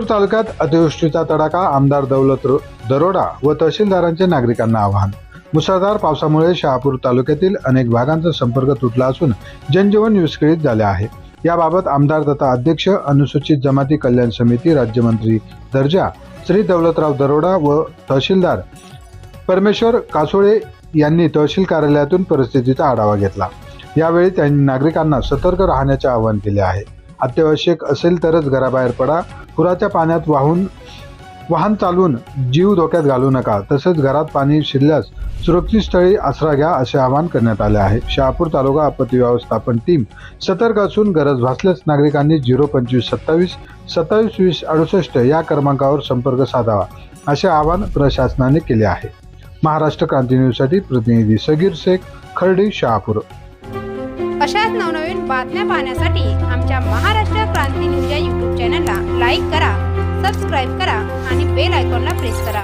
तालुक्यात अतिवृष्टीचा तडाखा, आमदार दौलत दरोडा व तहसीलदारांचे नागरिकांना आवाहन। मुसळधार पावसामुळे शहापूर तालुक्यातील अनेक भागांचा संपर्क तुटला असून जनजीवन विस्कळीत झाले आहे। याबाबत आमदार तथा अध्यक्ष अनुसूचित जमाती कल्याण समिती राज्यमंत्री दर्जा श्री दौलतराव दरोडा व तहसीलदार परमेश्वर कासोळे यांनी तहसील कार्यालयातून परिस्थितीचा आढावा घेतला। यावेळी त्यांनी नागरिकांना सतर्क राहण्याचे आवाहन केले आहे। अत्यावश्यक असेल तरच घराबाहेर पडा, पुराच्या पाण्यात वाहन चालवून जीव धोक्यात घालू नका, तसेच घरात पाणी शिरल्यास सुरक्षित स्थळी आसरा घ्या असे आवाहन करण्यात आले आहे। शहापूर तालुका आपत्ती व्यवस्थापन टीम सतर्क असून गरज भासल्यास नागरिकांनी 02527 2720 68 या क्रमांकावर संपर्क साधावा असे आवाहन प्रशासनाने केले आहे। महाराष्ट्र क्रांती न्यूजसाठी प्रतिनिधी सगीर शेख, खर्डी, शहापूर। अशाच नवनवीन बातम्या पाहण्यासाठी आमच्या महाराष्ट्र क्रांती न्यूज या YouTube चॅनलला लाईक करा, सबस्क्राईब करा आणि बेल आयकॉनला प्रेस करा।